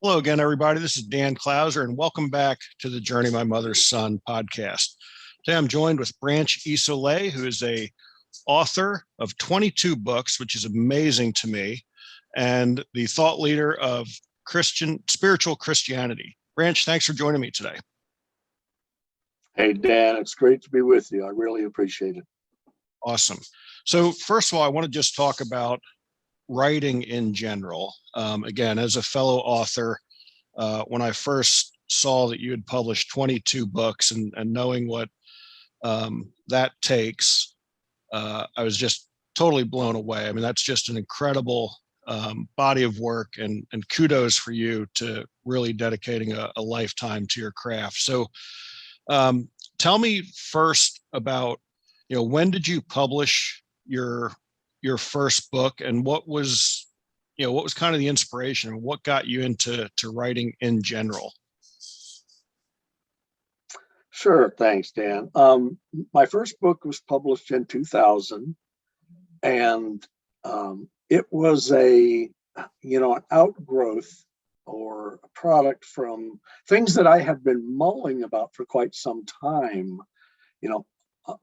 Hello again, everybody. This is Dan Clouser, and welcome back to the Journey My Mother's Son podcast. Today I'm joined with Branch Isole, who is a author of 22 books, which is amazing to me, and the thought leader of spiritual Christianity. Branch, thanks for joining me today. Hey, Dan, it's great to be with you. I really appreciate it. Awesome. So first of all, I want to just talk about writing in general. Again, as a fellow author, when I first saw that you had published 22 books and knowing what that takes, I was just totally blown away. I mean, that's just an incredible body of work, and kudos for you to really dedicating a lifetime to your craft. So tell me first about, when did you publish your first book, and what was kind of the inspiration, and what got you into writing in general? Sure, thanks, Dan. My first book was published in 2000, and it was an outgrowth or a product from things that I had been mulling about for quite some time,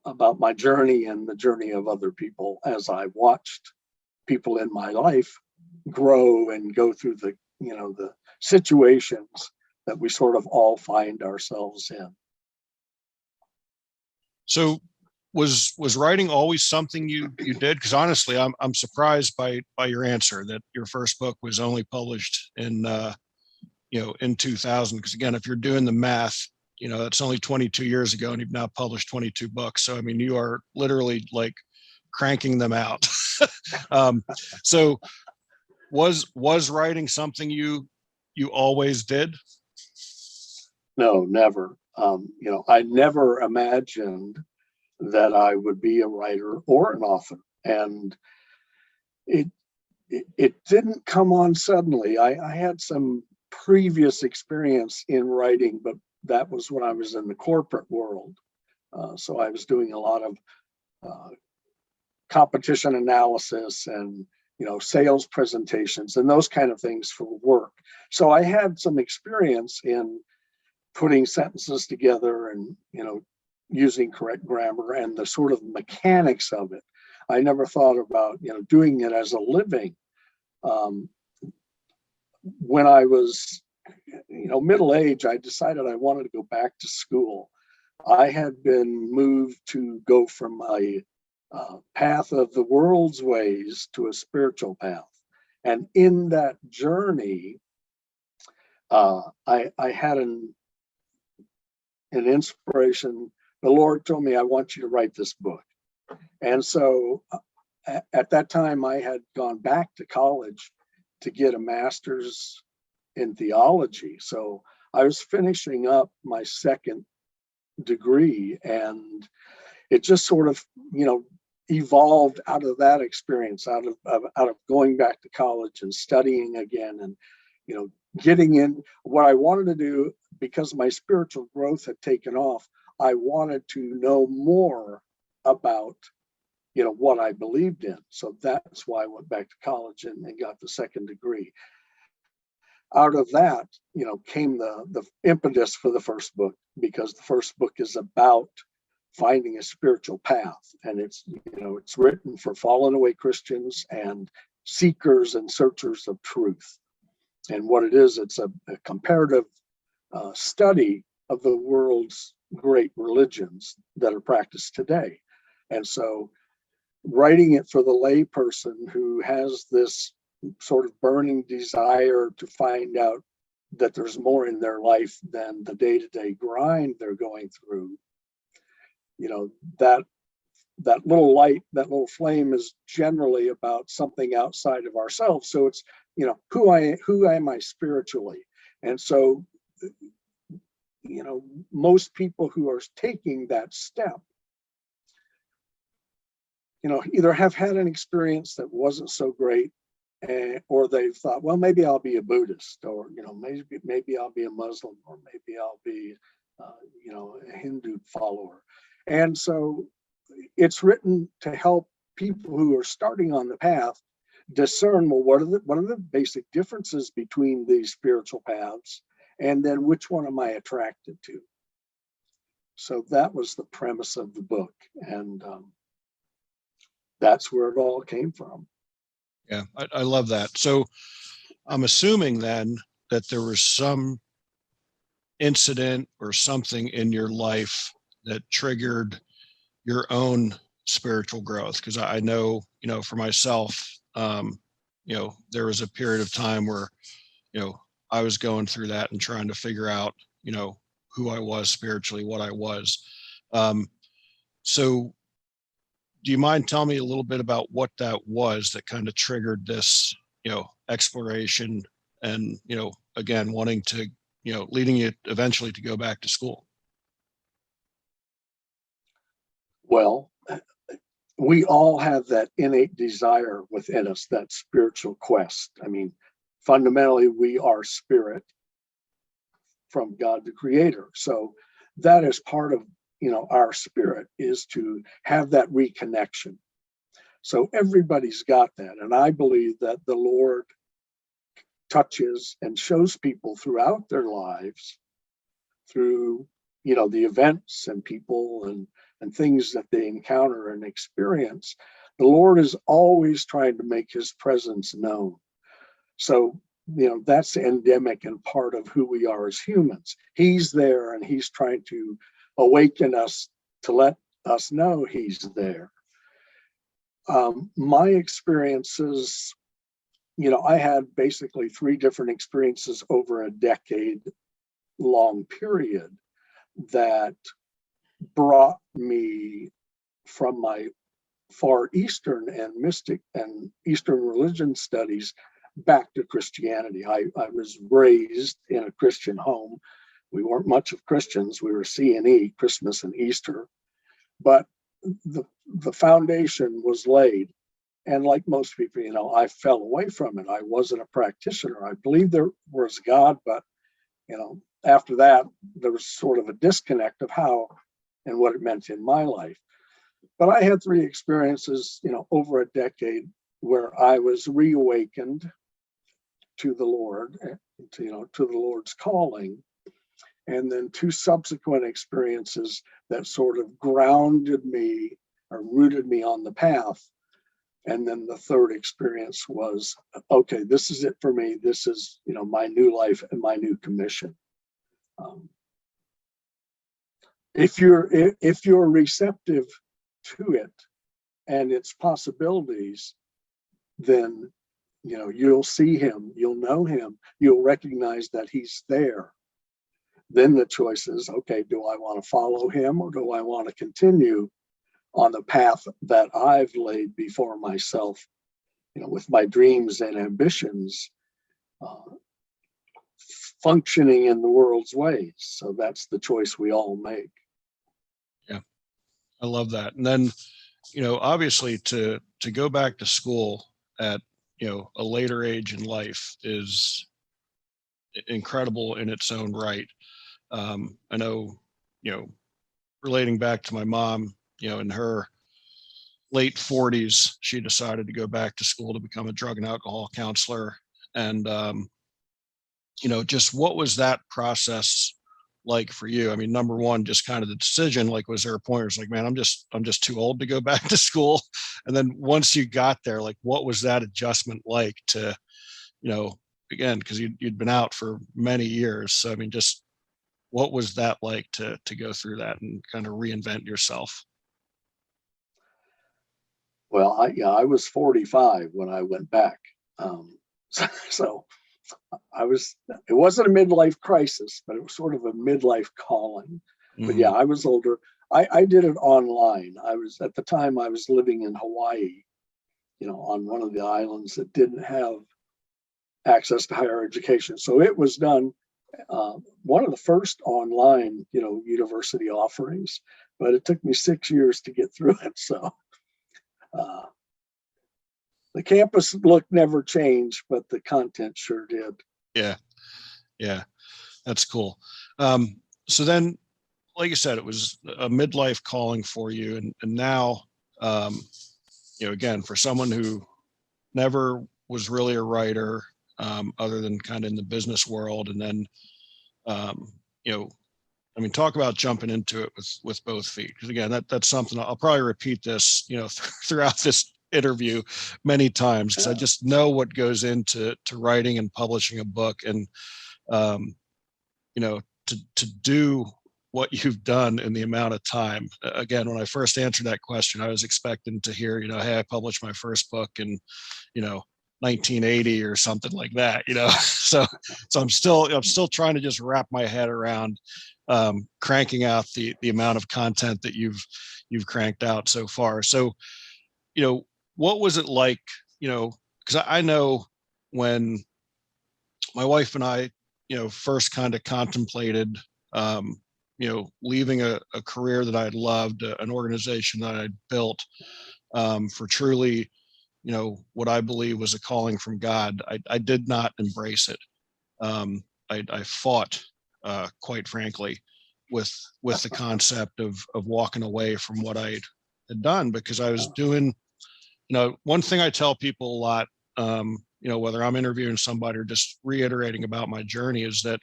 about my journey and the journey of other people as I watched people in my life grow and go through the situations that we sort of all find ourselves in. So was writing always something you did? Because honestly, I'm surprised by your answer that your first book was only published in 2000. Because again, if you're doing the math, that's only 22 years ago, and you've now published 22 books. So I mean, you are literally like cranking them out. So was writing something you always did? No, never. I never imagined that I would be a writer or an author, and it didn't come on suddenly. I had some previous experience in writing, but that was when I was in the corporate world. So I was doing a lot of competition analysis and sales presentations and those kind of things for work. So I had some experience in putting sentences together and using correct grammar and the sort of mechanics of it. I never thought about doing it as a living. When I was middle age, I decided I wanted to go back to school. I had been moved to go from a path of the world's ways to a spiritual path. And in that journey, I had an inspiration. The Lord told me, I want you to write this book. And so at that time, I had gone back to college to get a master's in theology. So I was finishing up my second degree, and it just sort of, evolved out of that experience, out of going back to college and studying again, and getting in what I wanted to do. Because my spiritual growth had taken off, I wanted to know more about what I believed in. So that's why I went back to college and got the second degree. Out of that came the impetus for the first book, because the first book is about finding a spiritual path, and it's written for fallen away Christians and seekers and searchers of truth. And what it is, it's a comparative study of the world's great religions that are practiced today. And so writing it for the lay person who has this sort of burning desire to find out that there's more in their life than the day-to-day grind they're going through, that little light, that little flame is generally about something outside of ourselves. So it's, who am I spiritually? And so, most people who are taking that step, either have had an experience that wasn't so great, or they've thought, well, maybe I'll be a Buddhist, or, maybe I'll be a Muslim, or maybe I'll be, a Hindu follower. And so it's written to help people who are starting on the path discern, well, what are the basic differences between these spiritual paths, and then which one am I attracted to? So that was the premise of the book, and that's where it all came from. Yeah, I love that. So I'm assuming then that there was some incident or something in your life that triggered your own spiritual growth. Because I know, for myself, there was a period of time where, I was going through that and trying to figure out, who I was spiritually, what I was. So do you mind telling me a little bit about what that was that kind of triggered this, exploration and, again, wanting to, leading you eventually to go back to school? Well, we all have that innate desire within us, that spiritual quest. I mean, fundamentally, we are spirit from God the Creator. So that is part of, our spirit, is to have that reconnection. So everybody's got that. And I believe that the Lord touches and shows people throughout their lives through, the events and people and things that they encounter and experience. The Lord is always trying to make his presence known. So, that's endemic and part of who we are as humans. He's there and he's trying to awaken us to let us know he's there. My experiences, I had basically 3 different experiences over a decade long period that brought me from my far Eastern and mystic and Eastern religion studies back to Christianity. I was raised in a Christian home. We weren't much of Christians. We were C&E, Christmas and Easter. But the foundation was laid. And like most people, I fell away from it. I wasn't a practitioner. I believed there was God, but, after that, there was sort of a disconnect of how and what it meant in my life. But I had 3 experiences, over a decade where I was reawakened to the Lord, to the Lord's calling. And then 2 subsequent experiences that sort of grounded me or rooted me on the path. And then the 3rd experience was, okay, this is it for me. This is, my new life and my new commission. If you're receptive to it and its possibilities, then you'll see him, you'll know him, you'll recognize that he's there. Then the choice is, okay, do I want to follow him or do I want to continue on the path that I've laid before myself, with my dreams and ambitions, functioning in the world's ways? So that's the choice we all make. Yeah, I love that. And then, obviously to go back to school at, a later age in life is incredible in its own right. I know, relating back to my mom, in her late 40s, she decided to go back to school to become a drug and alcohol counselor. And, just what was that process like for you? I mean, number one, just kind of the decision, like, was there a point where it's like, man, I'm just too old to go back to school? And then once you got there, like, what was that adjustment like to, again, because you'd been out for many years. So, I mean, just what was that like to go through that and kind of reinvent yourself? Well, I was 45 when I went back. So it wasn't a midlife crisis, but it was sort of a midlife calling. But yeah, I was older. I did it online. At the time I was living in Hawaii, on one of the islands that didn't have access to higher education. So it was done, one of the first online, university offerings, but it took me 6 years to get through it. So the campus look never changed, but the content sure did. Yeah, that's cool. So then, like you said, it was a midlife calling for you, and now, again, for someone who never was really a writer, other than kind of in the business world. And then, you know, I mean, talk about jumping into it with both feet. Because again, that's something I'll probably repeat this, you know, throughout this interview many times, because I just know what goes into writing and publishing a book. And you know, to do what you've done in the amount of time. Again, when I first answered that question, I was expecting to hear, you know, hey, I published my first book in, you know, 1980 or something like that, you know. So I'm still trying to just wrap my head around cranking out the amount of content that you've cranked out so far. So, you know, what was it like, you know, because I know when my wife and I, you know, first kind of contemplated, you know, leaving a career that I'd loved, an organization that I'd built, for truly, you know, what I believe was a calling from God. I did not embrace it. I fought, quite frankly, with the concept of walking away from what I had done, because I was doing, you know, one thing I tell people a lot, you know, whether I'm interviewing somebody or just reiterating about my journey, is that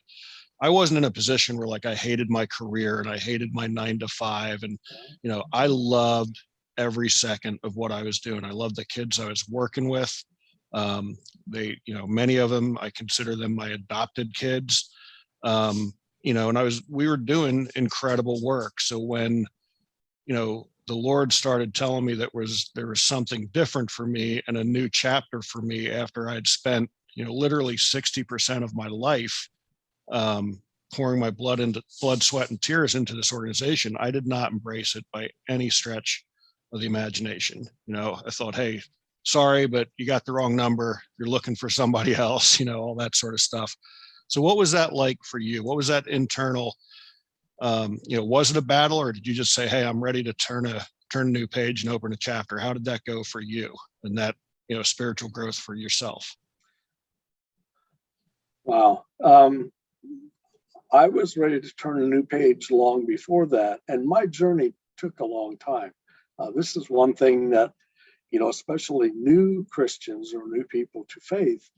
I wasn't in a position where like I hated my career and I hated my 9 to 5. And, you know, I loved every second of what I was doing. I loved the kids I was working with. They, you know, many of them, I consider them my adopted kids. You know, and we were doing incredible work. So when, you know, the Lord started telling me that there was something different for me and a new chapter for me after I'd spent, you know, literally 60% of my life, pouring my blood, sweat, and tears into this organization, I did not embrace it by any stretch of the imagination. You know, I thought, hey, sorry, but you got the wrong number. You're looking for somebody else, you know, all that sort of stuff. So what was that like for you? What was that internal, you know, was it a battle, or did you just say, hey, I'm ready to turn a new page and open a chapter? How did that go for you and that, you know, spiritual growth for yourself? Wow. I was ready to turn a new page long before that, and my journey took a long time. This is one thing that, you know, especially new Christians or new people to faith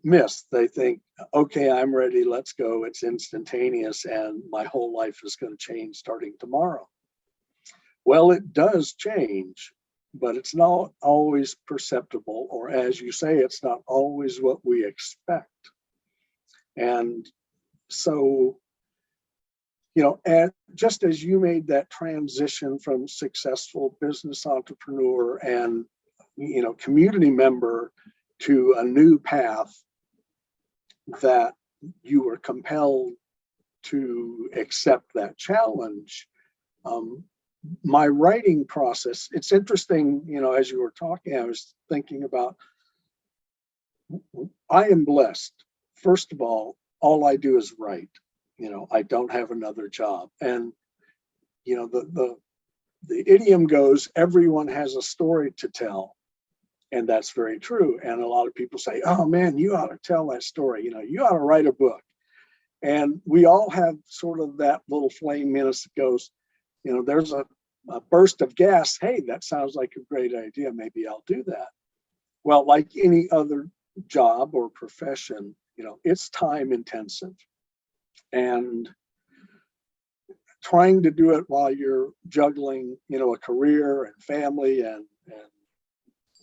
miss. They think, okay, I'm ready, let's go. It's instantaneous, and my whole life is going to change starting tomorrow. Well, it does change, but it's not always perceptible, or as you say, it's not always what we expect. And so, you know, just as you made that transition from successful business entrepreneur and, you know, community member to a new path that you were compelled to accept that challenge, my writing process, it's interesting, you know, as you were talking, I was thinking about, I am blessed. First of all I do is write. You know, I don't have another job. And, you know, the idiom goes, everyone has a story to tell. And that's very true. And a lot of people say, oh man, you ought to tell that story. You know, you ought to write a book. And we all have sort of that little flame in us that goes, you know, there's a burst of gas. Hey, that sounds like a great idea. Maybe I'll do that. Well, like any other job or profession, you know, it's time intensive. And trying to do it while you're juggling, you know, a career and family and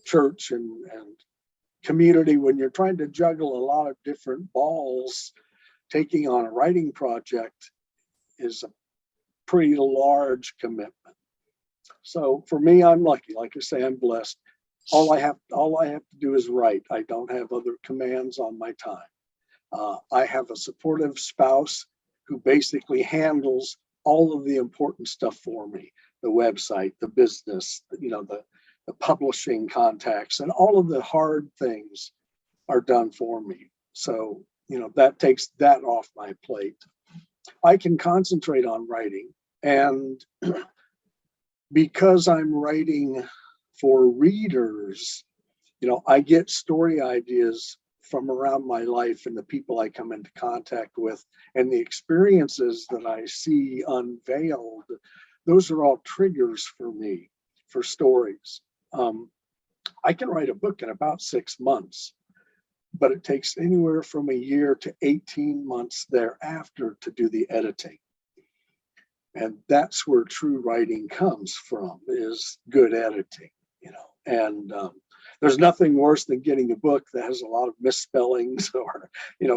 church and community, when you're trying to juggle a lot of different balls, taking on a writing project is a pretty large commitment. So for me, I'm lucky. Like I say, I'm blessed. All I have to do is write. I don't have other commands on my time. I have a supportive spouse who basically handles all of the important stuff for me: the website, the business, you know, the publishing contacts, and all of the hard things are done for me. So, you know, that takes that off my plate. I can concentrate on writing, and because I'm writing for readers, you know, I get story ideas from around my life and the people I come into contact with and the experiences that I see unveiled. Those are all triggers for me for stories. I can write a book in about 6 months, but it takes anywhere from a year to 18 months thereafter to do the editing. And that's where true writing comes from, is good editing, and there's nothing worse than getting a book that has a lot of misspellings or,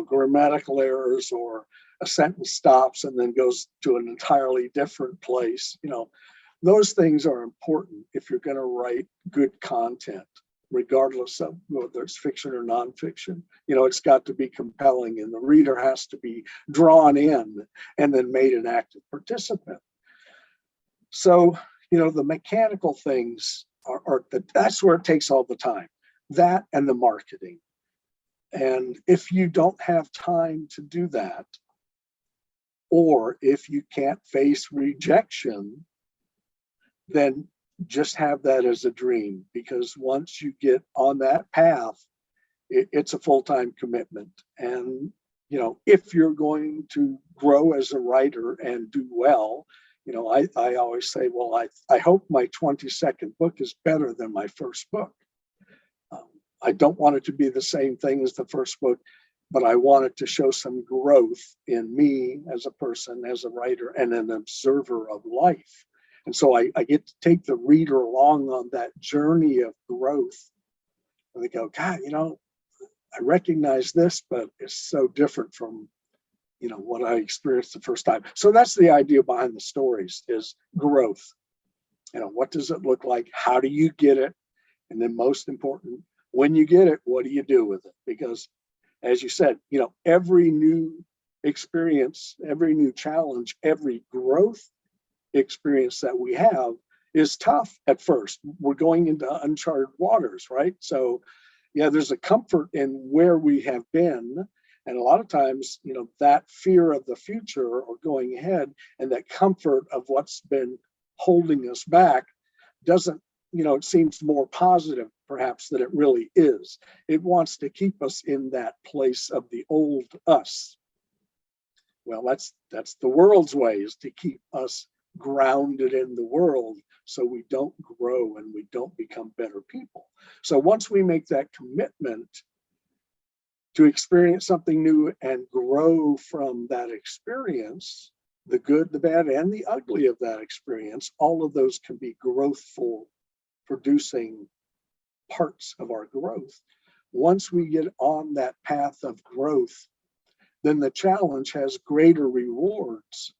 grammatical errors, or a sentence stops and then goes to an entirely different place. Those things are important if you're going to write good content, regardless of whether it's fiction or nonfiction. It's got to be compelling, and the reader has to be drawn in and then made an active participant. So, the mechanical things that's where it takes all the time, that and the marketing. And if you don't have time to do that, or if you can't face rejection, then just have that as a dream, because once you get on that path, it's a full-time commitment. And, if you're going to grow as a writer and do well, I always say, well, I hope my 22nd book is better than my first book. I don't want it to be the same thing as the first book, but I want it to show some growth in me as a person, as a writer, and an observer of life. And so I get to take the reader along on that journey of growth. And they go, God, I recognize this, but it's so different from, what I experienced the first time. So that's the idea behind the stories, is growth. What does it look like? How do you get it? And then most important, when you get it, what do you do with it? Because as you said, every new experience, every new challenge, every growth experience that we have is tough at first. We're going into uncharted waters, right? So yeah, there's a comfort in where we have been. And a lot of times, that fear of the future or going ahead, and that comfort of what's been holding us back doesn't, it seems more positive perhaps than it really is. It wants to keep us in that place of the old us. Well, that's the world's way, is to keep us grounded in the world so we don't grow and we don't become better people. So once we make that commitment to experience something new and grow from that experience, the good, the bad, and the ugly of that experience, all of those can be growthful, producing parts of our growth. Once we get on that path of growth, then the challenge has greater rewards,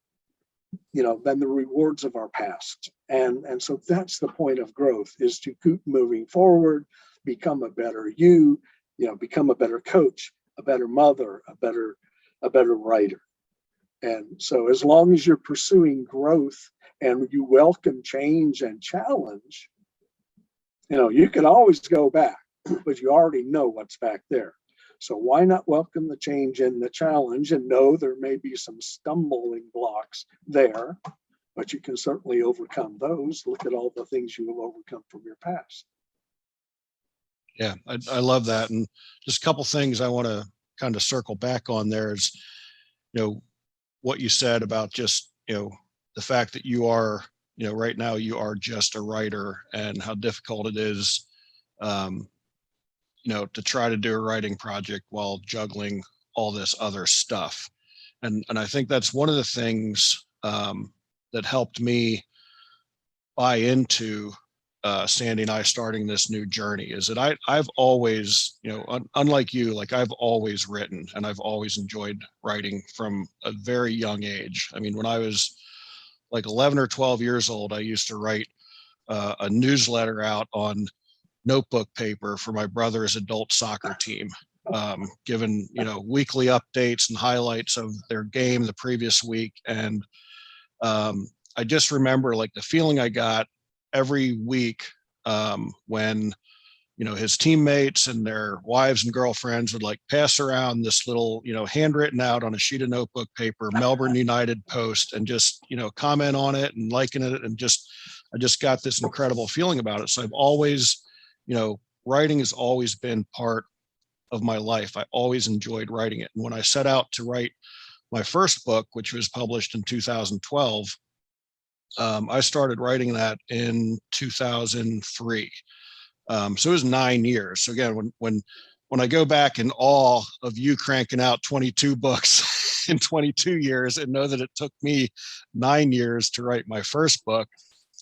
than the rewards of our past. And so that's the point of growth, is to keep moving forward, become a better you, become a better coach, a better mother, a better writer. And so as long as you're pursuing growth and you welcome change and challenge, you can always go back, but you already know what's back there. So why not welcome the change and the challenge, and know there may be some stumbling blocks there, but you can certainly overcome those. Look at all the things you have overcome from your past. Yeah, I love that. And just a couple things I want to kind of circle back on there is, what you said about just, the fact that you are, right now you are just a writer, and how difficult it is, to try to do a writing project while juggling all this other stuff. And I think that's one of the things that helped me buy into Sandy and I starting this new journey, is that I've always, unlike you, like I've always written, and I've always enjoyed writing from a very young age. I mean, when I was like 11 or 12 years old, I used to write a newsletter out on notebook paper for my brother's adult soccer team, given, weekly updates and highlights of their game the previous week. And I just remember like the feeling I got every week when, his teammates and their wives and girlfriends would like pass around this little, handwritten out on a sheet of notebook paper, Melbourne United post, and just, comment on it and liking it. And I just got this incredible feeling about it. So I've always, writing has always been part of my life. I always enjoyed writing it. And when I set out to write my first book, which was published in 2012, I started writing that in 2003. So it was 9 years. So again, when I go back in awe of you cranking out 22 books in 22 years and know that it took me 9 years to write my first book,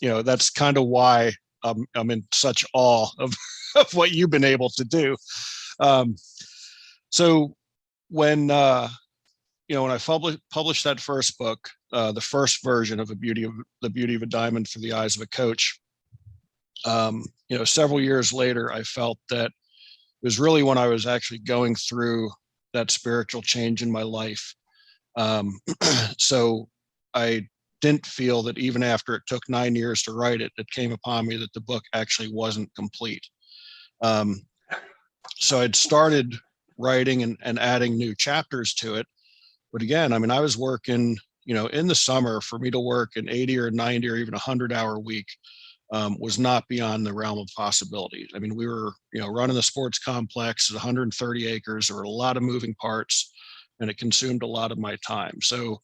that's kind of why I'm in such awe of what you've been able to do. So when I published that first book, the first version of The Beauty of a Diamond Through the Eyes of a Coach, several years later, I felt that it was really when I was actually going through that spiritual change in my life. So I didn't feel that even after it took 9 years to write it, it came upon me that the book actually wasn't complete. So I'd started writing and adding new chapters to it. But again, I mean, I was working, in the summer. For me to work an 80 or 90 or even 100-hour week was not beyond the realm of possibilities. I mean, we were, running the sports complex at 130 acres. There were a lot of moving parts, and it consumed a lot of my time. So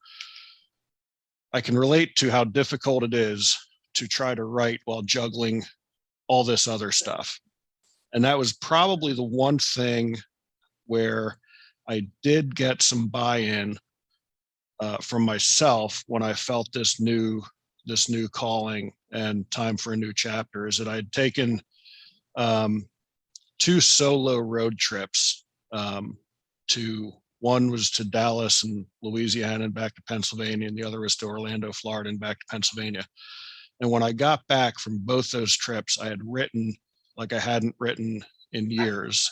I can relate to how difficult it is to try to write while juggling all this other stuff. And that was probably the one thing where I did get some buy-in from myself when I felt this new calling and time for a new chapter, is that I'd taken 2 solo road trips. One was to Dallas and Louisiana and back to Pennsylvania, and the other was to Orlando, Florida and back to Pennsylvania. And when I got back from both those trips, I had written like I hadn't written in years.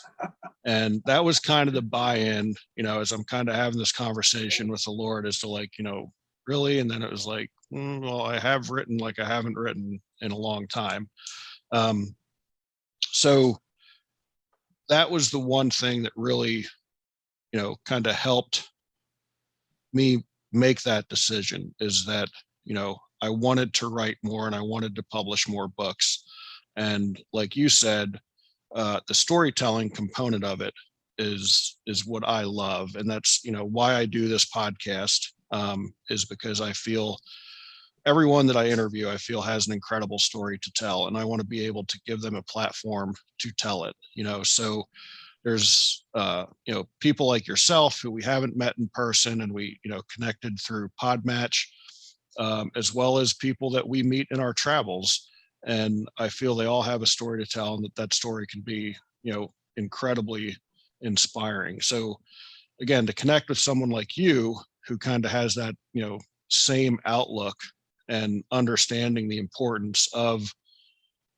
And that was kind of the buy-in, as I'm kind of having this conversation with the Lord as to really? And then it was like, well, I have written like I haven't written in a long time. So that was the one thing that really, kind of helped me make that decision, is that, I wanted to write more and I wanted to publish more books. And like you said, the storytelling component of it is what I love. And that's, why I do this podcast, is because I feel everyone that I interview, I feel has an incredible story to tell. And I want to be able to give them a platform to tell it, so there's, people like yourself who we haven't met in person and we, connected through Podmatch, as well as people that we meet in our travels. And I feel they all have a story to tell, and that story can be, incredibly inspiring. So again, to connect with someone like you who kind of has that, same outlook and understanding the importance of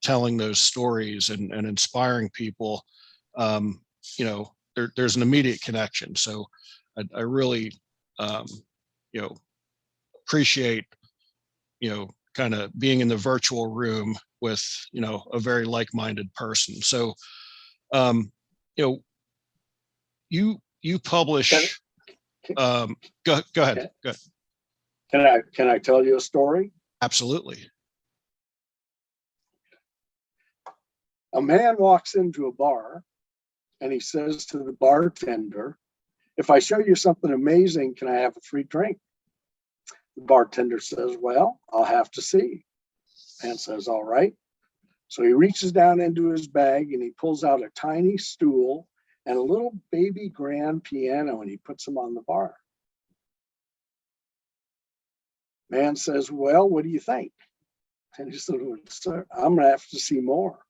telling those stories and inspiring people, there's an immediate connection. So I really, appreciate, kind of being in the virtual room with, a very like-minded person. So, you publish, go ahead. Go ahead. Can I tell you a story? Absolutely. A man walks into a bar and he says to the bartender, "If I show you something amazing, can I have a free drink?" The bartender says, "Well, I'll have to see." Man says, "All right." So he reaches down into his bag and he pulls out a tiny stool and a little baby grand piano, and he puts them on the bar. Man says, "Well, what do you think?" And he said, "Well, sir, I'm going to have to see more."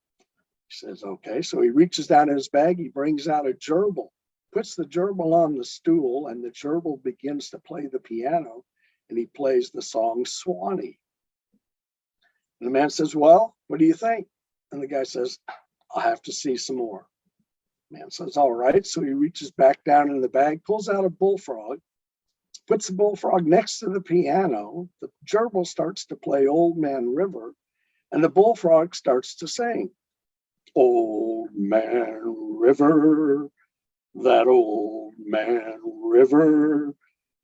He says, "Okay." So he reaches down in his bag, he brings out a gerbil, puts the gerbil on the stool, and the gerbil begins to play the piano, and he plays the song Swanee. And the man says, "Well, what do you think?" And the guy says, "I'll have to see some more." Man says, "All right." So he reaches back down in the bag, pulls out a bullfrog, puts the bullfrog next to the piano. The gerbil starts to play Old Man River, and the bullfrog starts to sing. "Old Man River, that old man river,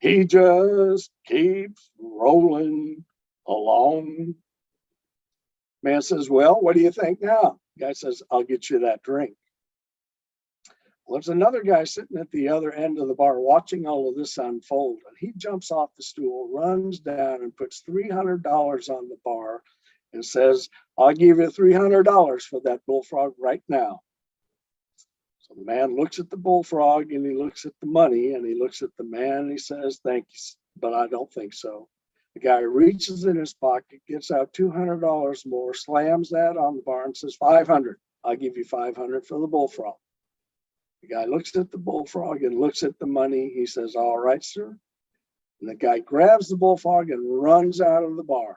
he just keeps rolling along." Man says, "Well, what do you think now?" Guy says, "I'll get you that drink." Well, there's another guy sitting at the other end of the bar watching all of this unfold, and he jumps off the stool, runs down and puts $300 on the bar and says, I'll give you $300 for that bullfrog right now. So the man looks at the bullfrog and he looks at the money and he looks at the man and he says, thank you, but I don't think so. The guy reaches in his pocket, gets out $200 more, slams that on the bar and says, 500. I'll give you 500 for the bullfrog. The guy looks at the bullfrog and looks at the money. He says, all right, sir. And the guy grabs the bullfrog and runs out of the bar.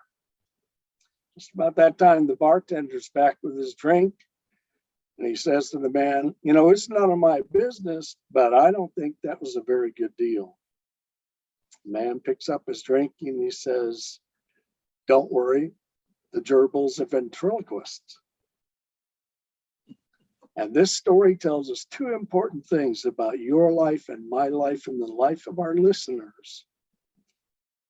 Just about that time, the bartender's back with his drink. And he says to the man, you know, it's none of my business, but I don't think that was a very good deal. The man picks up his drink and he says, don't worry, the gerbils are ventriloquists. And this story tells us two important things about your life and my life and the life of our listeners.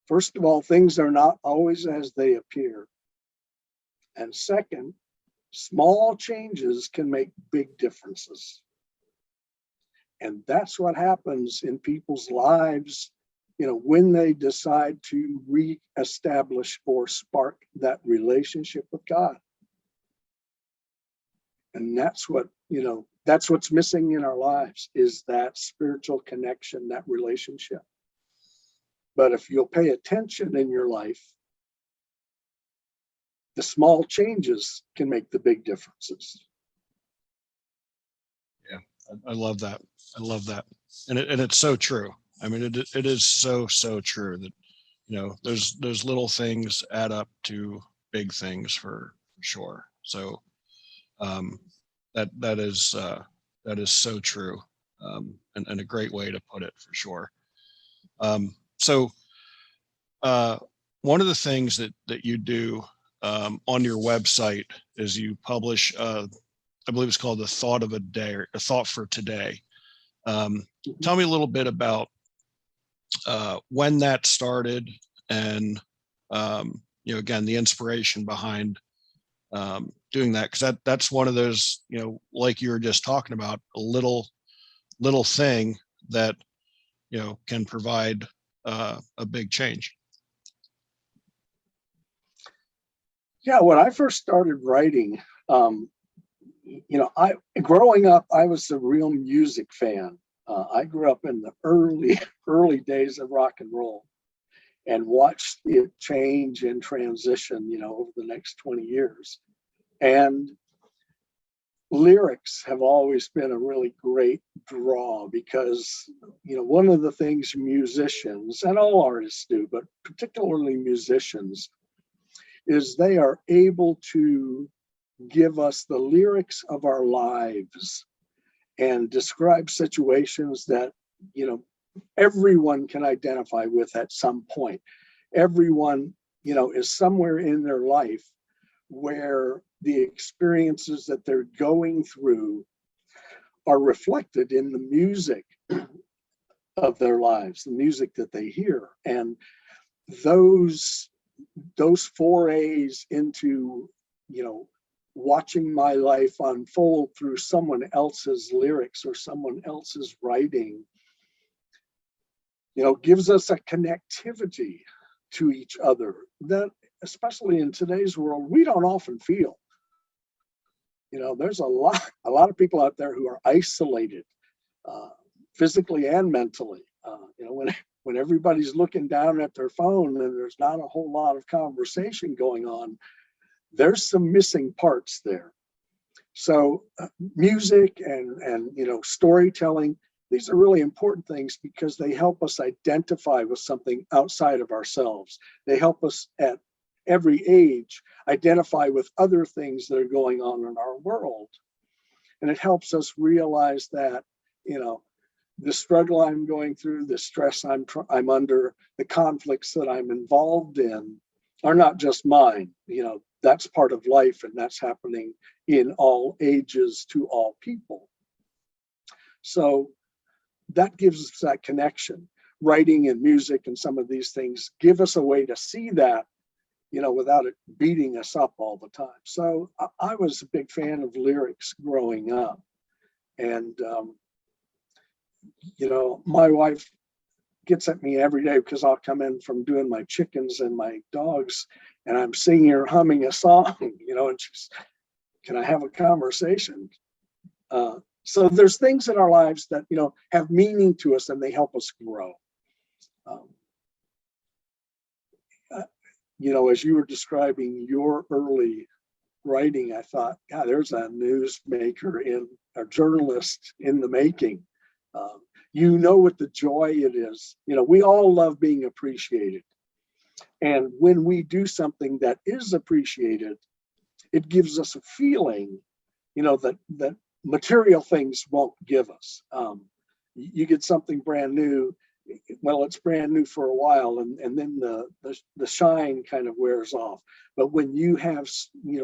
First of all, things are not always as they appear. And second, small changes can make big differences. And that's what happens in people's lives, you know, when they decide to reestablish or spark that relationship with God. And that's what, you know, that's what's missing in our lives, is that spiritual connection, that relationship. But if you'll pay attention in your life, the small changes can make the big differences. Yeah, I love that. I love that. And it's so true. I mean, it is so true that, you know, those little things add up to big things for sure. So that is so true, and a great way to put it for sure. So one of the things that you do on your website is you publish, I believe it's called the Thought of a Day, or a Thought for Today. Tell me a little bit about when that started, and you know, again, the inspiration behind doing that, because that's one of those, you know, like you were just talking about, a little thing that, you know, can provide a big change. Yeah, when I first started writing, you know, growing up, I was a real music fan. I grew up in the early days of rock and roll and watched it change and transition, you know, over the next 20 years. And lyrics have always been a really great draw because, you know, one of the things musicians, and all artists do, but particularly musicians, is they are able to give us the lyrics of our lives and describe situations that, you know, everyone can identify with at some point. Everyone, you know, is somewhere in their life where the experiences that they're going through are reflected in the music of their lives, the music that they hear. And those forays into, you know, watching my life unfold through someone else's lyrics or someone else's writing, you know, gives us a connectivity to each other that, especially in today's world, we don't often feel. You know, there's a lot of people out there who are isolated, physically and mentally. You know, when everybody's looking down at their phone and there's not a whole lot of conversation going on, there's some missing parts there. So music and you know, storytelling, these are really important things because they help us identify with something outside of ourselves. They help us at every age identify with other things that are going on in our world. And it helps us realize that, you know, the struggle I'm going through, the stress I'm under, the conflicts that I'm involved in are not just mine. You know, that's part of life, and that's happening in all ages to all people. So that gives us that connection. Writing and music and some of these things give us a way to see that, you know, without it beating us up all the time. So I was a big fan of lyrics growing up. And, you know, my wife gets at me every day because I'll come in from doing my chickens and my dogs, and I'm singing or humming a song, and she's, can I have a conversation? So there's things in our lives that, have meaning to us, and they help us grow. As you were describing your early writing, I thought, God, there's a newsmaker a journalist in the making. What the joy it is. We all love being appreciated. And when we do something that is appreciated, it gives us a feeling, that material things won't give us. You get something brand new, well, it's brand new for a while, and then the shine kind of wears off. But when you have,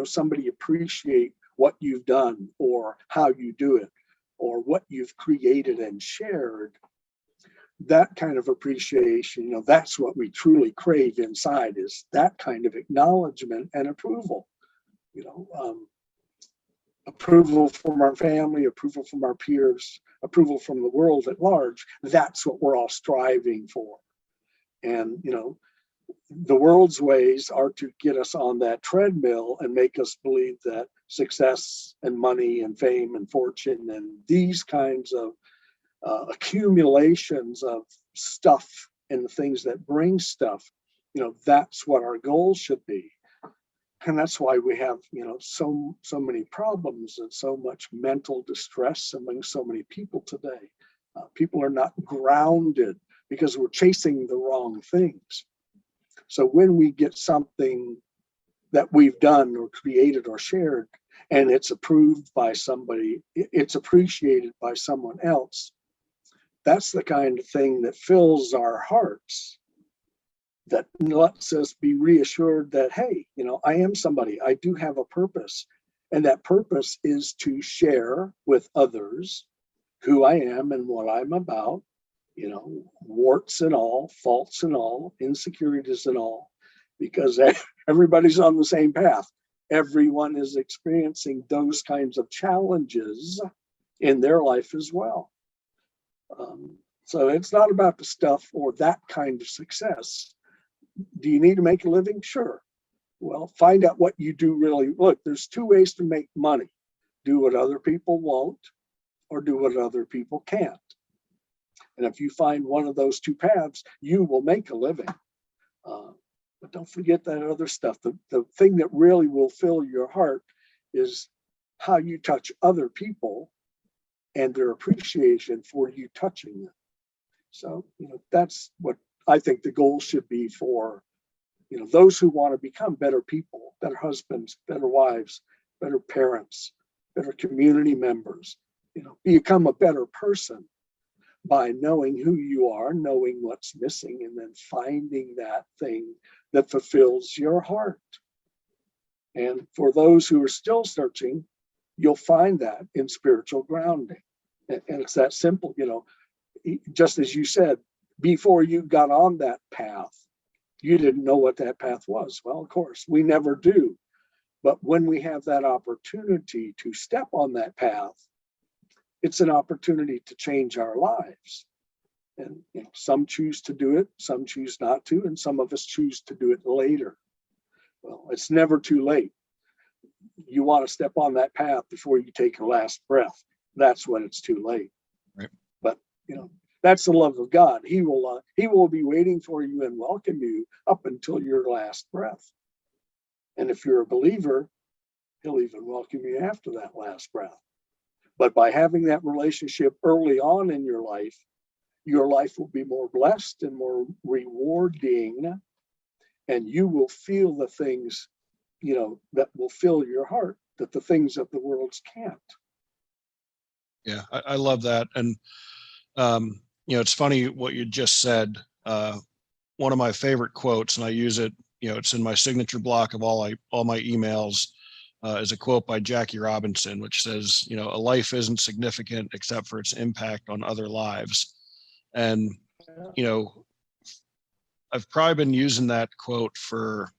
somebody appreciate what you've done or how you do it or what you've created and shared, that kind of appreciation, that's what we truly crave inside, is that kind of acknowledgement and approval. Approval from our family, approval from our peers, approval from the world at large. That's what we're all striving for. And, the world's ways are to get us on that treadmill and make us believe that success and money and fame and fortune and these kinds of accumulations of stuff and the things that bring stuff, that's what our goals should be. And that's why we have, so many problems and so much mental distress among so many people today. People are not grounded because we're chasing the wrong things. So when we get something that we've done or created or shared, and it's approved by somebody, it's appreciated by someone else, that's the kind of thing that fills our hearts, that lets us be reassured that, hey, I am somebody, I do have a purpose. And that purpose is to share with others who I am and what I'm about, warts and all, faults and all, insecurities and all, because everybody's on the same path. Everyone is experiencing those kinds of challenges in their life as well. So it's not about the stuff or that kind of success. Do you need to make a living? Sure. Well, find out what you do really. Look, there's two ways to make money. Do what other people won't, or do what other people can't. And if you find one of those two paths, you will make a living. But don't forget that other stuff. The thing that really will fill your heart is how you touch other people and their appreciation for you touching them. So, that's what I think the goal should be for, those who want to become better people, better husbands, better wives, better parents, better community members, become a better person by knowing who you are, knowing what's missing, and then finding that thing that fulfills your heart. And for those who are still searching, you'll find that in spiritual grounding. And it's that simple, just as you said, before you got on that path, you didn't know what that path was. Well, of course, we never do. But when we have that opportunity to step on that path, it's an opportunity to change our lives. And some choose to do it, some choose not to, and some of us choose to do it later. Well, it's never too late. You want to step on that path before you take your last breath. That's when it's too late. Right. But that's the love of God. He will be waiting for you and welcome you up until your last breath. And if you're a believer, he'll even welcome you after that last breath. But by having that relationship early on in your life will be more blessed and more rewarding, and you will feel the things, that will fill your heart, that the things of the world can't. Yeah, I love that. And, it's funny what you just said. One of my favorite quotes, and I use it, it's in my signature block of all my emails, is a quote by Jackie Robinson, which says, a life isn't significant except for its impact on other lives. And, I've probably been using that quote for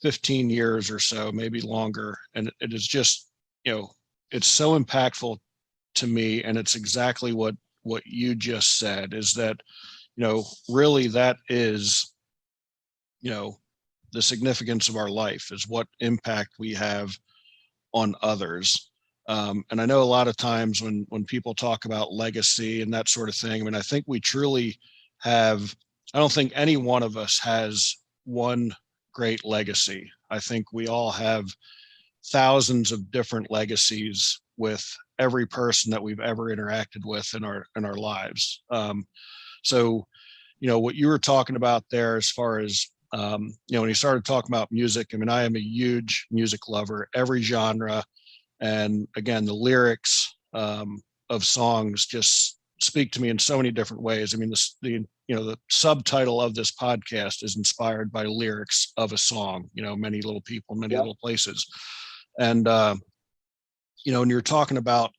15 years or so, maybe longer. And it is just, it's so impactful to me. And it's exactly what you just said, is that, really that is, the significance of our life is what impact we have on others. And I know a lot of times when people talk about legacy and that sort of thing, I mean, I think we truly have, I don't think any one of us has one great legacy. I think we all have thousands of different legacies with every person that we've ever interacted with in our lives. So, what you were talking about there, as far as when you started talking about music, I mean, I am a huge music lover, every genre, and again, the lyrics of songs just speak to me in so many different ways. I mean, the subtitle of this podcast is inspired by lyrics of a song. Many little people, many little places, and and you're talking about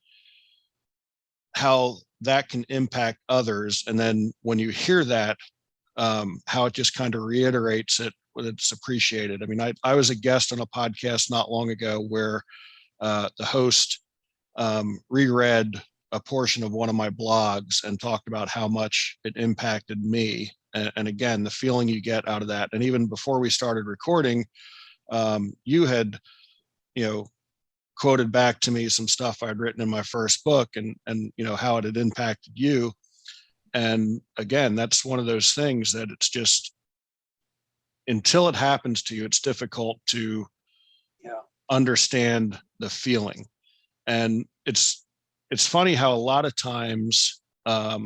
how that can impact others, and then when you hear that, how it just kind of reiterates it when it's appreciated. I mean, I was a guest on a podcast not long ago where the host reread a portion of one of my blogs and talked about how much it impacted me. And again, the feeling you get out of that. And even before we started recording, you had, quoted back to me some stuff I'd written in my first book, and how it had impacted you. And again, that's one of those things that it's just, until it happens to you, it's difficult to understand the feeling. And it's funny how a lot of times, God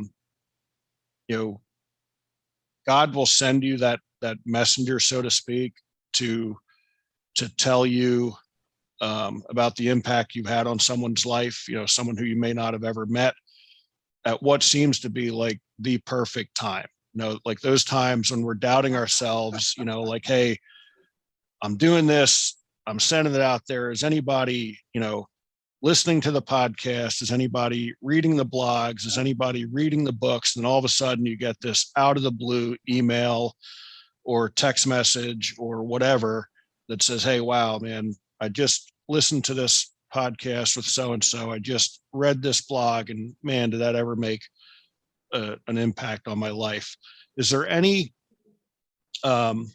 will send you that messenger, so to speak, to tell you about the impact you've had on someone's life, someone who you may not have ever met, at what seems to be like the perfect time. Like those times when we're doubting ourselves, like, hey, I'm doing this, I'm sending it out there. Is anybody, listening to the podcast? Is anybody reading the blogs? Is anybody reading the books? And all of a sudden you get this out of the blue email or text message or whatever that says, hey, wow, man, I just listened to this podcast with so-and-so. I just read this blog, and man, did that ever make an impact on my life. Is there any, and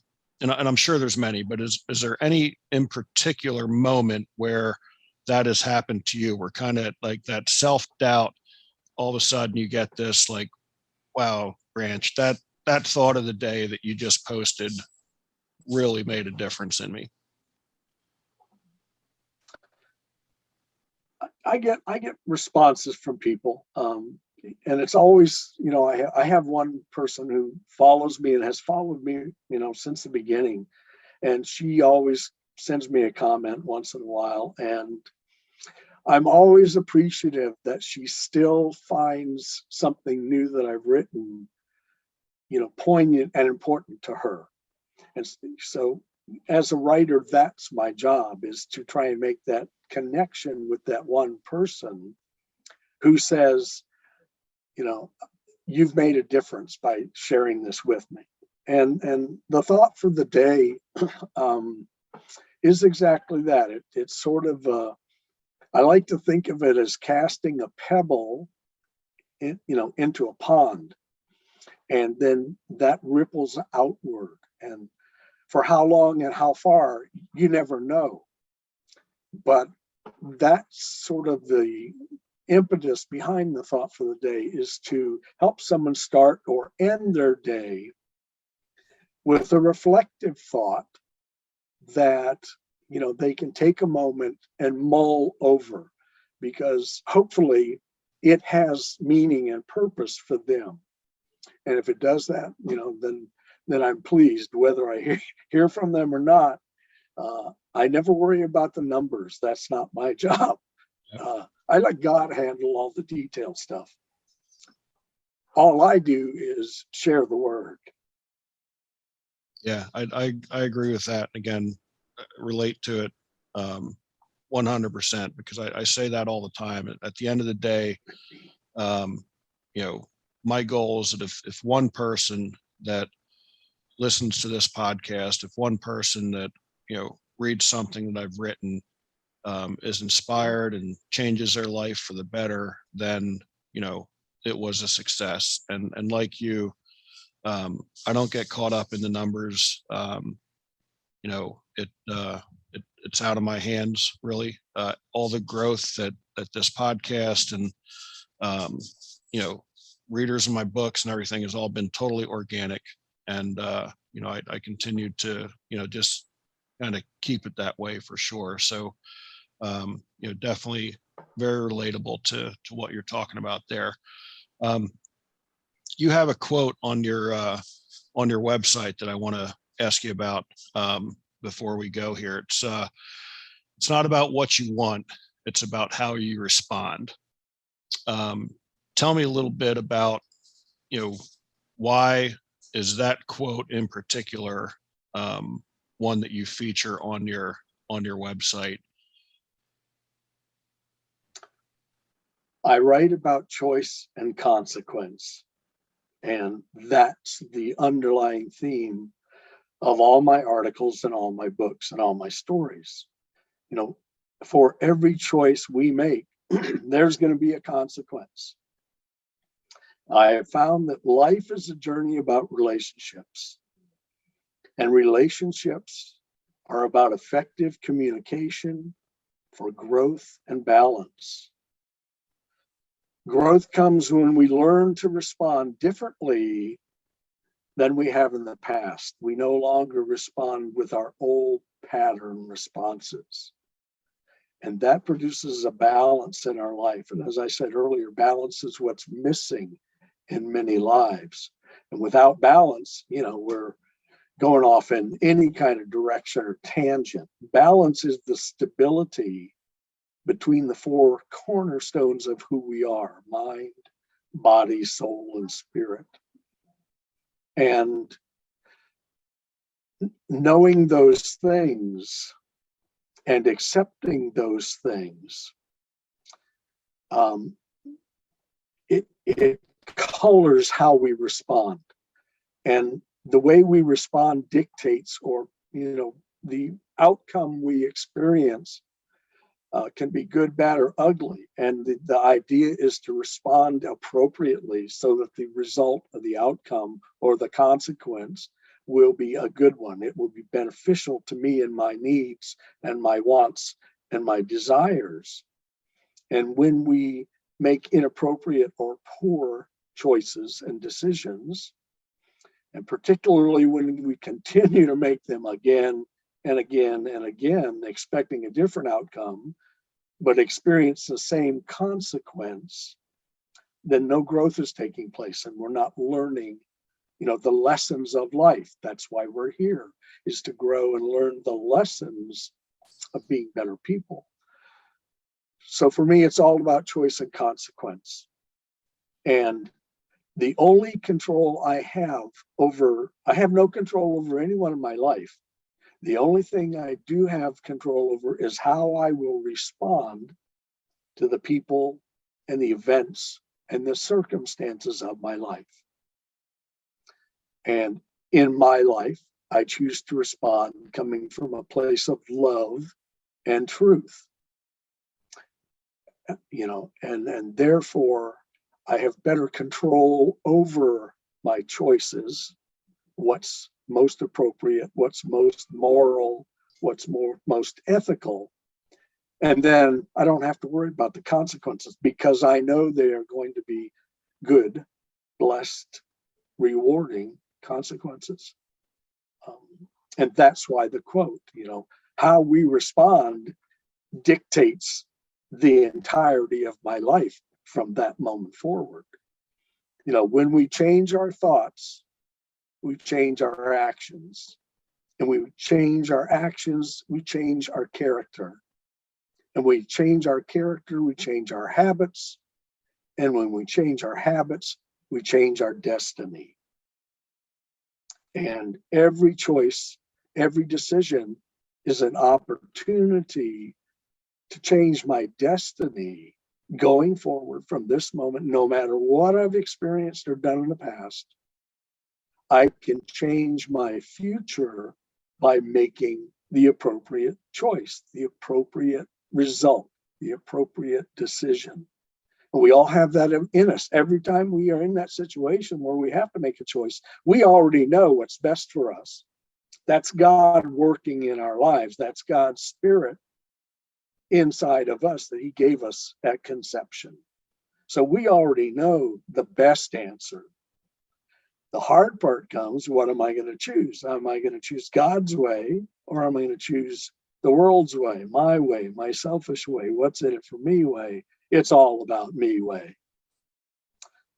I'm sure there's many, but is there any in particular moment where that has happened to you, where kind of like that self-doubt, all of a sudden you get this like, wow, Branch, that thought of the day that you just posted really made a difference in me? I get responses from people, and it's always, I have one person who follows me and has followed me, since the beginning, and she always sends me a comment once in a while, and I'm always appreciative that she still finds something new that I've written, poignant and important to her. And so as a writer, that's my job, is to try and make that connection with that one person who says, you've made a difference by sharing this with me. And the thought for the day is exactly that. It's sort of, I like to think of it as casting a pebble into a pond, and then that ripples outward. And for how long and how far, you never know. But that's sort of the impetus behind the thought for the day, is to help someone start or end their day with a reflective thought that, they can take a moment and mull over, because hopefully it has meaning and purpose for them. And if it does that, then I'm pleased, whether I hear from them or not. I never worry about the numbers. That's not my job. I let God handle all the detailed stuff. All I do is share the word. Yeah, I agree with that. Again, relate to it 100%, because I say that all the time. At the end of the day, my goal is that if one person that listens to this podcast, if one person that reads something that I've written, is inspired and changes their life for the better, then it was a success. And like you, I don't get caught up in the numbers. It's out of my hands, really. All the growth that this podcast and readers of my books and everything has all been totally organic. And I continue to just kind of keep it that way for sure. So definitely very relatable to what you're talking about there. You have a quote on your website that I want to ask you about before we go here. It's not about what you want, it's about how you respond. Tell me a little bit about why is that quote in particular one that you feature on your website? I write about choice and consequence, and that's the underlying theme of all my articles and all my books and all my stories. For every choice we make, there's going to be a consequence. I have found that life is a journey about relationships, and relationships are about effective communication for growth and balance. Growth comes when we learn to respond differently than we have in the past. We no longer respond with our old pattern responses. And that produces a balance in our life. And as I said earlier, balance is what's missing in many lives. And without balance, we're going off in any kind of direction or tangent. Balance is the stability between the four cornerstones of who we are: mind, body, soul, and spirit. And knowing those things and accepting those things, it colors how we respond. And the way we respond dictates, or the outcome we experience can be good, bad, or ugly. And the idea is to respond appropriately so that the result of the outcome or the consequence will be a good one. It will be beneficial to me and my needs and my wants and my desires. And when we make inappropriate or poor choices and decisions, and particularly when we continue to make them again and again and again, expecting a different outcome, but experience the same consequence, then no growth is taking place and we're not learning, the lessons of life. That's why we're here, is to grow and learn the lessons of being better people. So for me, it's all about choice and consequence. And the only control I have no control over anyone in my life. The only thing I do have control over is how I will respond to the people and the events and the circumstances of my life. And in my life, I choose to respond coming from a place of love and truth. And therefore I have better control over my choices, what's most appropriate, what's most moral, what's most ethical. And then I don't have to worry about the consequences because I know they are going to be good, blessed, rewarding consequences. And that's why the quote, how we respond dictates the entirety of my life from that moment forward. When we change our thoughts, we change our actions. And we change our actions, we change our character. And we change our character, we change our habits. And when we change our habits, we change our destiny. And every choice, every decision is an opportunity to change my destiny going forward from this moment. No matter what I've experienced or done in the past, I can change my future by making the appropriate choice, the appropriate result, the appropriate decision. We all have that in us. Every time we are in that situation where we have to make a choice, we already know what's best for us. That's God working in our lives. That's God's Spirit inside of us that He gave us at conception. So we already know the best answer. The hard part comes, what am I going to choose? Am I going to choose God's way, or am I going to choose the world's way, my selfish way, what's in it for me way? It's all about me way.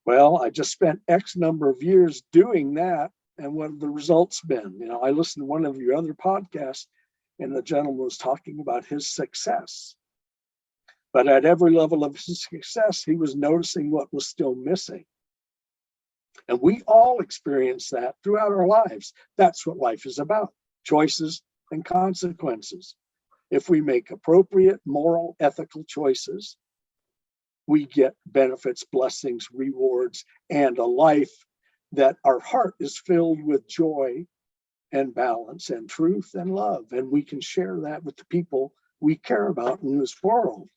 Well, I just spent X number of years doing that, and what have the results been? You know, I listened to one of your other podcasts, and the gentleman was talking about his success. But at every level of his success, he was noticing what was still missing. And we all experience that throughout our lives. That's what life is about, choices and consequences. If we make appropriate, moral, ethical choices, we get benefits, blessings, rewards, and a life that our heart is filled with joy and balance and truth and love. And we can share that with the people we care about in this world.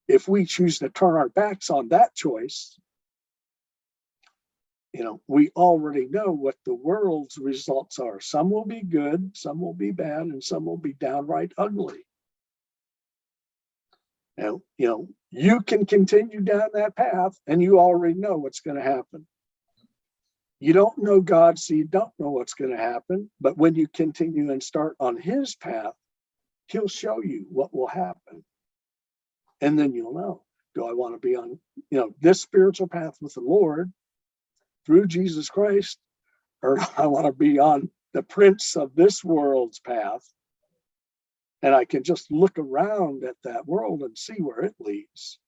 If we choose to turn our backs on that choice, you know, we already know what the world's results are. Some will be good, some will be bad, and some will be downright ugly. And, you know, you can continue down that path and you already know what's going to happen. You don't know God, so you don't know what's going to happen. But when you continue and start on His path, He'll show you what will happen. And then you'll know, do I want to be on, you know, this spiritual path with the Lord through Jesus Christ, or I want to be on the prince of this world's path, and I can just look around at that world and see where it leads.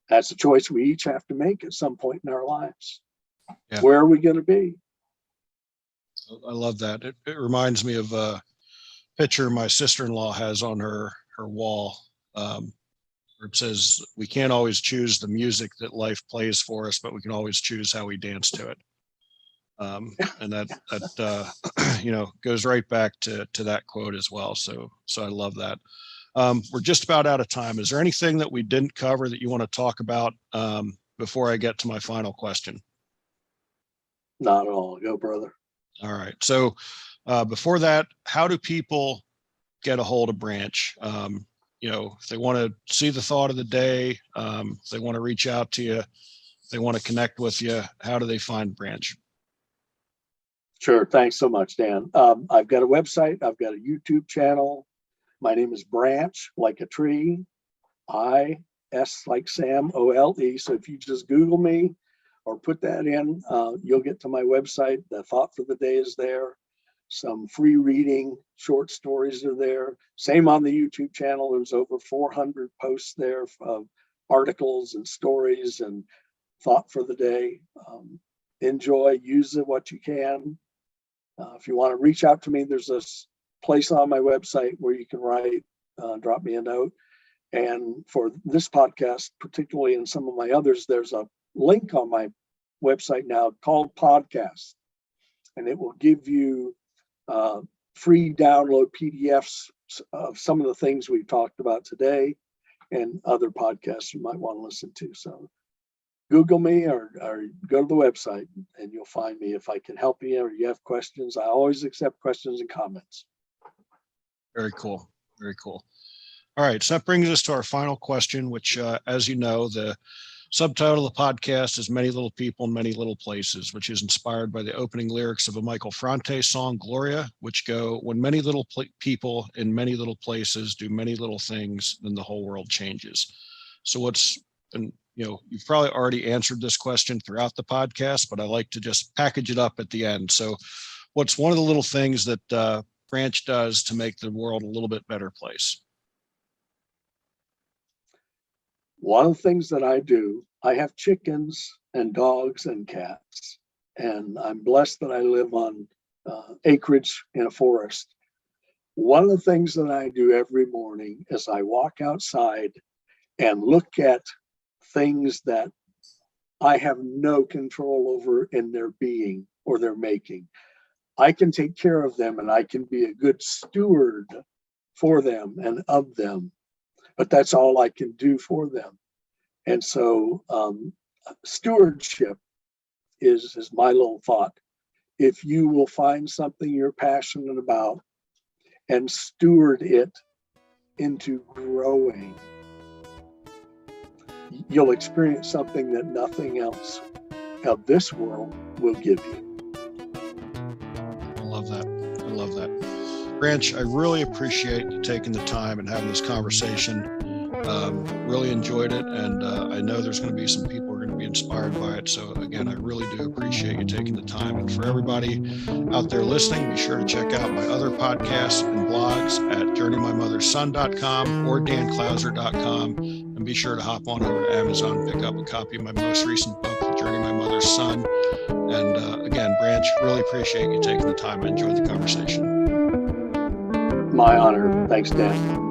That's a choice we each have to make at some point in our lives. Yeah. Where are we going to be? I love that. It reminds me of a picture my sister-in-law has on her wall. Where it says, we can't always choose the music that life plays for us, but we can always choose how we dance to it. And that you know, goes right back to that quote as well. So I love that. We're just about out of time. Is there anything that we didn't cover that you want to talk about before I get to my final question? Not at all. Go, brother. All right. So before that, how do people get a hold of Branch? You know, if they want to see the thought of the day, if they want to reach out to you, if they want to connect with you, how do they find Branch? Sure. Thanks so much, Dan. I've got a website. I've got a YouTube channel. My name is Branch, like a tree, I-S like Sam, O-L-E. So if you just Google me or put that in, you'll get to my website. The thought for the day is there. Some free reading, short stories are there. Same on the YouTube channel. There's over 400 posts there of articles and stories and thought for the day. Enjoy, use it what you can. If you want to reach out to me, there's this place on my website where you can write, drop me a note. And for this podcast, particularly in some of my others, there's a link on my website now called Podcasts, and it will give you free download PDFs of some of the things we've talked about today and other podcasts you might want to listen to. So Google me or go to the website and you'll find me if I can help you or you have questions. I always accept questions and comments. Very cool. Very cool. All right. So that brings us to our final question, which, as you know, the subtitle of the podcast is Many Little People in Many Little Places, which is inspired by the opening lyrics of a Michael Franti song, Gloria, which go, when many little people in many little places do many little things, then the whole world changes. So and you know, you've probably already answered this question throughout the podcast, but I like to just package it up at the end. So what's one of the little things that Branch does to make the world a little bit better place? One of the things that I do, I have chickens and dogs and cats, and I'm blessed that I live on acreage in a forest. One of the things that I do every morning is I walk outside and look at things that I have no control over in their being or their making. I can take care of them and I can be a good steward for them and of them. but that's all I can do for them. And so stewardship is my little thought. If you will find something you're passionate about and steward it into growing, you'll experience something that nothing else of this world will give you. I love that. I love that. Branch, I really appreciate you taking the time and having this conversation. Really enjoyed it. And I know there's going to be some people who are going to be inspired by it. So again, I really do appreciate you taking the time. And for everybody out there listening, be sure to check out my other podcasts and blogs at journeymymotherson.com or danclouser.com. And be sure to hop on over to Amazon and pick up a copy of my most recent book, The Journey My Mother's Son. And again, Branch, really appreciate you taking the time. I enjoyed the conversation. My honor. Thanks, Dan.